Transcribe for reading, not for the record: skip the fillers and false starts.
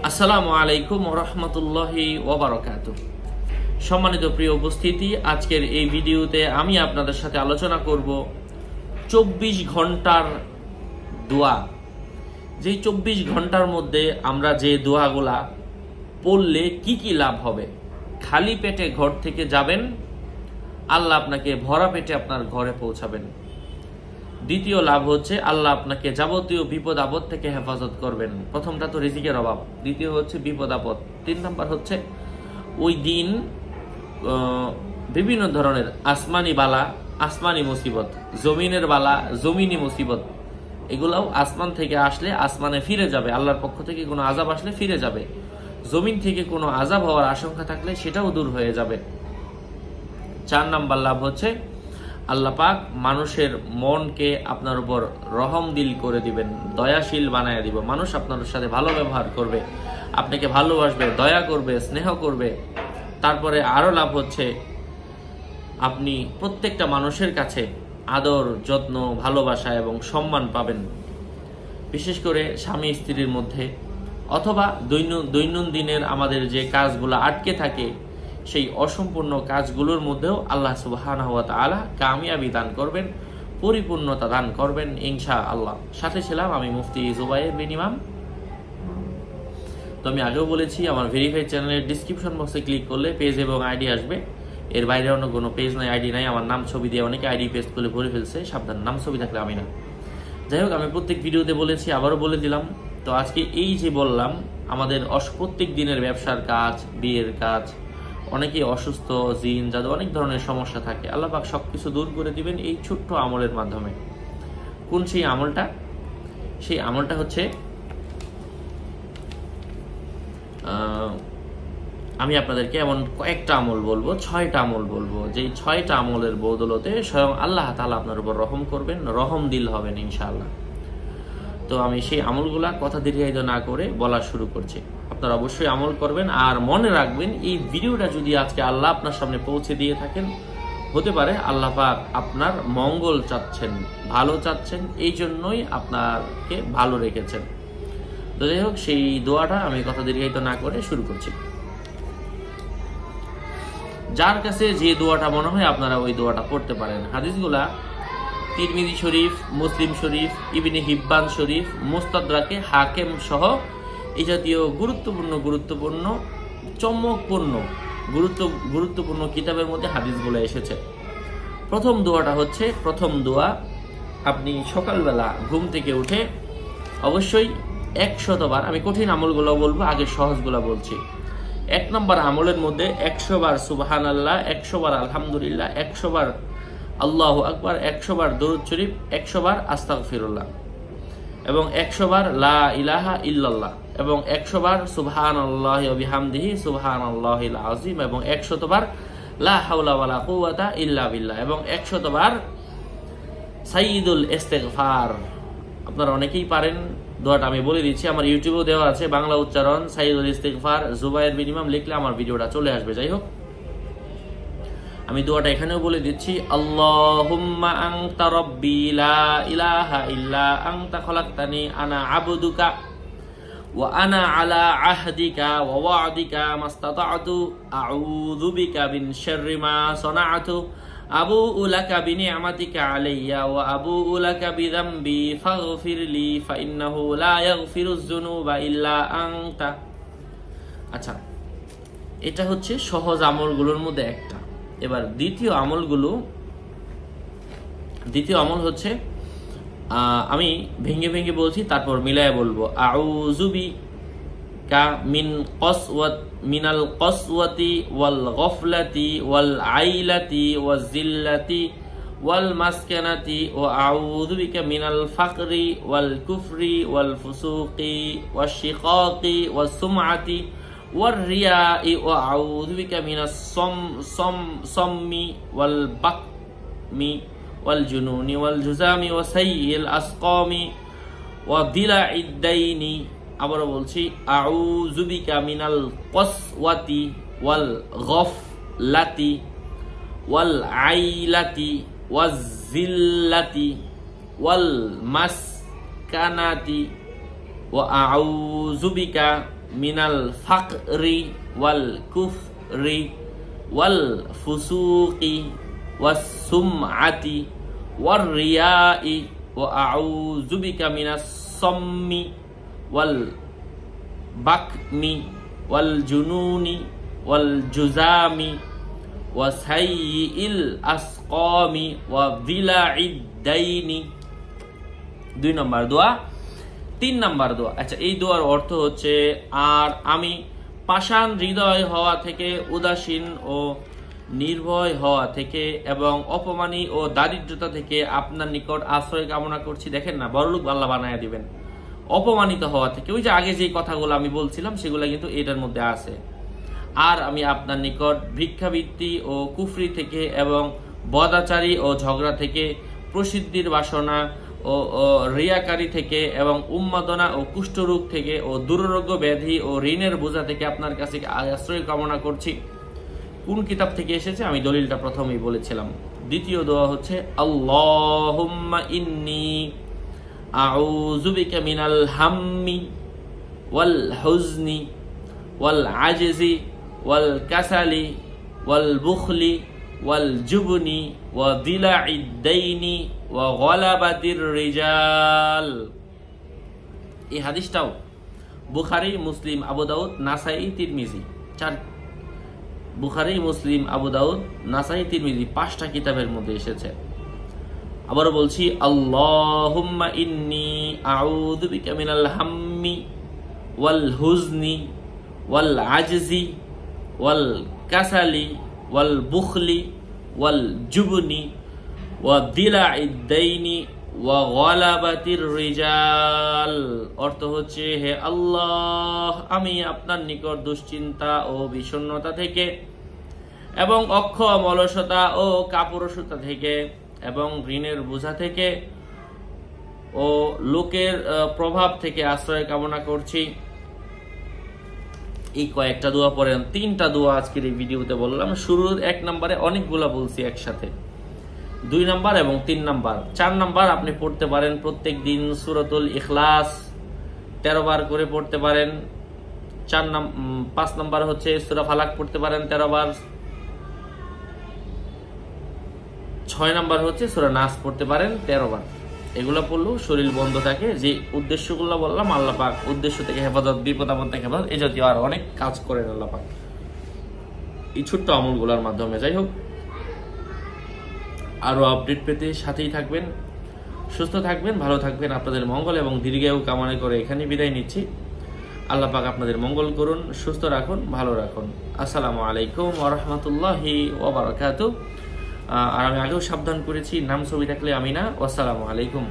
আসসালামু আলাইকুম ওয়া রাহমাতুল্লাহি ওয়া বারাকাতুহু। সম্মানিত প্রিয় উপস্থিতি, আজকের এই ভিডিওতে আমি আপনাদের সাথে আলোচনা করব 24 ঘন্টার দোয়া। যেই 24 ঘন্টার মধ্যে আমরা যে দোয়াগুলা পড়লে কি কি লাভ হবে। খালি পেটে ঘর থেকে যাবেন, আল্লাহ আপনাকে ভরা পেটে আপনার ঘরে পৌঁছাবেন। দ্বিতীয় লাভ হচ্ছে আল্লাহ আপনাকে যাবতীয় বিপদ আপদ থেকে হেফাজত করবেন। প্রথমটা তো রিজিকের অভাব, দ্বিতীয় হচ্ছে বিপদ আপদ, 3 নাম্বার হচ্ছে ওই দিন বিভিন্ন ধরনের আসমানি বালা, আসমানি মুসিবত, জমিনের বালা, জমিনি মুসিবত, এগুলাও আসমান থেকে আসলে আসমানে ফিরে যাবে। আল্লাহর পক্ষ থেকে কোনো আযাব আসলে ফিরে যাবে। জমিন থেকে কোনো আযাব হওয়ার আশঙ্কা থাকলে সেটাও দূর হয়ে যাবে। 4 নাম্বার লাভ হচ্ছে আল্লাহ পাক মানুষের মনকে আপনার উপর রহম দিল করে দিবেন, দয়াশীল বানায় দিব। মানুষ আপনার সাথে ভালো ব্যবহার করবে, আপনাকে ভালোবাসবে, দয়া করবে, স্নেহ করবে। তারপরে আরো লাভ হচ্ছে আপনি প্রত্যেকটা মানুষের কাছে আদর, যত্ন, ভালোবাসা এবং সম্মান পাবেন। বিশেষ করে স্বামী স্ত্রীর মধ্যে, অথবা দৈনন্দিনের আমাদের যে কাজগুলো আটকে থাকে সেই অসম্পূর্ণ কাজগুলোর মধ্যেও আল্লাহ সুবহানাহু ওয়া তাআলা কামিয়াবি দান করবেন, পরিপূর্ণতা দান করবেন ইনশাআল্লাহ। সাথে ছিলাম আমি মুফতি জুবায়ের বিন ইমাম। তো আমি আগেও বলেছি, আমার ভেরিফাইড চ্যানেলের ডিসক্রিপশন বক্সে ক্লিক করলে পেজ এবং আইডি আসবে। এর বাইরে অন্য কোনো পেজ নাই, আইডি নাই। আমার নাম ছবি দিয়ে অনেকে আইডি পেজ করে ভরে ফেলছে, সাবধান, নাম ছবি থাকলে আমি না। যাই হোক, আমি প্রত্যেক ভিডিওতে বলেছি, আবারও বলে দিলাম। তো আজকে এই যে বললাম, আমাদের প্রত্যেক দিনের ব্যবসার কাজ, বিয়ের কাজ, অনেকেই অসুস্থ, জিন জাদু, অনেক ধরনের সমস্যা থাকে। আল্লাহ পাক সবকিছু দূর করে দিবেন এই ছোট্ট আমলের মাধ্যমে। কোন সেই আমলটা? সেই আমলটা হচ্ছে আমি আপনাদেরকে এমন কয়েকটা আমল বলবো, 6টা আমল বলবো, যেই 6টা আমলের বদৌলতে স্বয়ং আল্লাহ তাআলা আপনার উপর রহম করবেন, রহম দিল হবেন ইনশাআল্লাহ। তো আমি সেই আমলগুলা কথা দীর্ঘায়িত না করে বলা শুরু করছি। আপনারা অবশ্যই আমল করবেন। আর মনে রাখবেন, এই ভিডিওটা যদি আজকে আল্লাহ আপনার সামনে পৌঁছে দিয়ে থাকেন, হতে পারে আল্লাহ পাক আপনার মঙ্গল চাচ্ছেন, ভালো চাচ্ছেন, এই জন্যই আপনাকে ভালো রেখেছেন। তো যাই হোক, সেই দোয়াটা আমি কথা দীর্ঘায়িত না করে শুরু করছি। যার কাছে যে দোয়াটা মনে হয় আপনারা ওই দোয়াটা পড়তে পারেন। হাদিসগুলা তিরমিজি শরীফ, মুসলিম শরীফ, ইবনে হিব্বান শরীফ, মুস্তাদরাকে হাকিম সহ এই জাতীয় গুরুত্বপূর্ণ চমকপূর্ণ গুরুত্বপূর্ণ কিতাবের মধ্যে হাদিসগুলো এসেছে। প্রথম দোয়াটা হচ্ছে, প্রথম দোয়া আপনি সকালবেলা ঘুম থেকে উঠে অবশ্যই 100 বার, আমি কঠিন আমলগুলো বলবো, আগে সহজগুলো বলছি। 1 নম্বর আমলের মধ্যে 100 বার সুবহানাল্লাহ, 100 বার আলহামদুলিল্লাহ, 100 বার আল্লাহু আকবার, 100 বার দরুদ শরীফ, 100 বার আস্তাগফিরুল্লাহ, এবং 100 বার লা ইলাহা ইল্লাল্লাহ, এবং 100 বার সুবহানাল্লাহি ওয়া বিহামদিহি সুবহানাল্লাহিল আযীম, এবং 100 বার লা হাওলা ওয়ালা কুওয়াতা ইল্লা বিল্লাহ, এবং 100 বার সাইয়্যিদুল ইস্তিগফার। আপনারা অনেকেই পারেন দোয়াটা, আমি বলে দিচ্ছি, আমার ইউটিউবেও দেওয়া আছে বাংলা উচ্চারণ, সাইয়্যিদুল ইস্তিগফার জুবায়ের বিন ইমাম লিখলে আমার ভিডিওটা চলে আসবে। যাই হোক, আমি দোয়াটা এখানেও বলে দিচ্ছি। আল্লাহুম্মা আনতা রাব্বি লা ইলাহা ইল্লা আনতা খলাকতানি আনা আবদুকা ওয়া আনা আলা আহদিকা ওয়া ওয়া'দিকা মাস্তাতা'তু আউযু বিকা মিন শাররি মা সানা'তু আবু'ু লাকা বিনি'মাতিকা আলাইয়া ওয়া আবু'ু লাকা বিযামবি ফাগফিরলি ফাইন্নাহু লা ইয়াগফিরুয যুনুবা ইল্লা আনতা। আচ্ছা, এটা হচ্ছে সহজ আমলগুলোর মধ্যে একটা। এবার দ্বিতীয় আমল হচ্ছে, আমি ভেঙে ভেঙে বলছি, তারপর মিলায় বলবো। আউযু বিকা মিনাল কসওয়াতি ওয়াল গফলাতি ওয়াল আইলাতি ওয়াজ জিল্লাতি ওয়াল মাসকানাতি ওয়া আউযু বিকা মিনাল ফাকরি ওয়াল কুফরি ওয়াল ফুসুকি ওয়াশ শিকাকি ওয়াস সুমআতি والرياء وأعوذ بك من الصم والبكم والجنون والجذام وسيء الأسقام وضلع الدين। আবারও বলছি, আউযু বিকা মিনাল কসওয়াতি ওয়াল গফলাতি ওয়াল আইলাতি ওয়াজ জিল্লাতি ওয়াল মাসকানাতি ওয়া আউযু বিকা মিনাল ফাকরি ওয়াল কুফরি ওয়াল ফুসুকি ওয়াস সুমআতি ওয়ার রিয়াই ওয়া আউযু বিকা মিনাস সাম্মি ওয়াল বাকমি ওয়াল জুনুনি ওয়াল জুজামি ওয়া সাইয়িল আসকামি ওয়া যিলাইদ দাইনি। 2 নম্বর দোয়া। 3 নম্বর দোয়া, আচ্ছা এই দোয়ার অর্থ হচ্ছে, আর আমি পাষাণ হৃদয় হওয়া থেকে, উদাসীন ও নির্ভয় হওয়া থেকে এবং অপমানী ও দারিদ্রতা থেকে আপনার নিকট আশ্রয় কামনা করছি। দেখেন না, বড়লোক আল্লাহ বানায়া দিবেন। অপমানিত হওয়া থেকে, ওই যে আগে যে কথাগুলো আমি বলছিলাম সেগুলো কিন্তু এটার মধ্যে আছে। আর আমি আপনার নিকট ভিক্ষাবৃত্তি ও কুফরি থেকে এবং বদাচারী ও ঝগড়া থেকে, প্রসিদ্ধির বাসনা ও রিয়াকারী থেকে এবং উন্মাদনা ও কুষ্ঠরোগ থেকে ও দুরারোগ্য ব্যাধি ও ঋণের বোঝা থেকে আপনার কাছে আশ্রয় কামনা করছি। কোন কিতাব থেকে এসেছে আমি দলিলটা প্রথমেই বলেছিলাম। দ্বিতীয় দোয়া হচ্ছে, আল্লাহুম্মা ইন্নী আউযু বিকা মিনাল হাম্মি ওয়াল হুজনি ওয়াল আজজি ওয়াল কাসালি ওয়াল বুখলি ওয়াল জুবনি ওয়া যিলাইদ দাইনি ওয়া গলাবাতির রিজাল। এই হাদিসটাও বুখারী, মুসলিম, আবু দাউদ, নাসাই, তিরমিজি, বুখারী, মুসলিম, আবু দাউদ, নাসাই, তিরমিজি 5টা কিতাবের মধ্যে এসেছে। আবার বলছি, আল্লাহুম্মা ইন্নী আউযু বিকা মিনাল হাম্মি ওয়াল হুজনি ওয়াল আজজি ওয়াল কাসালি ওয়াল বুখলি ওয়াল জুবনি ওয়া যিলাইদ দাইনি ওয়া গলাবাতির রিজাল। অর্থ হচ্ছে, হে আল্লাহ, আমি আপনার নিকট দুশ্চিন্তা ও বিষণ্ণতা থেকে এবং অক্ষম, অলসতা ও কাপুরুষতা থেকে এবং ঋণের বোঝা থেকে ও লোকের প্রভাব থেকে আশ্রয় কামনা করছি। এই কয়েকটা দোয়া পড়েন। 3টা দোয়া আজকের এই ভিডিওতে বললাম। শুরুর 1 নম্বরে অনেকগুলা বলছি একসাথে, 2 নম্বর এবং 3 নম্বর। 4 নম্বর আপনি পড়তে পারেন প্রত্যেক দিন সূরাতুল ইখলাস 13 বার করে পড়তে পারেন। 5 নম্বর হচ্ছে সূরা ফালাক পড়তে পারেন 13 বার। 6 নম্বর হচ্ছে সূরা নাস পড়তে পারেন 13 বার। এগুলো পড়লেও শরীর বন্ধ থাকে। যে উদ্দেশ্যগুলো বললাম, আল্লাহ পাক উদ্দেশ্য থেকে হেফাজত, বিপদ আপদ থেকে হেফাজত, এই জাতীয় আর অনেক কাজ করেন আল্লাহ পাক এই ছোট্ট আমলগুলোর মাধ্যমে। যাই হোক, আরো আপডেট পেতে সাথেই থাকবেন, সুস্থ থাকবেন, ভালো থাকবেন। আপনাদের মঙ্গল এবং দীর্ঘায়ু কামনা করে এখানে বিদায় নিচ্ছি। আল্লাহ পাক আপনাদের মঙ্গল করুন, সুস্থ রাখুন, ভালো রাখুন। আসসালামু আলাইকুম ওয়া রাহমাতুল্লাহি ওয়া বারাকাতুহু। আর আমি আগেও সাবধান করেছি, নাম ছবি থাকলে আমি না। আসসালামু আলাইকুম।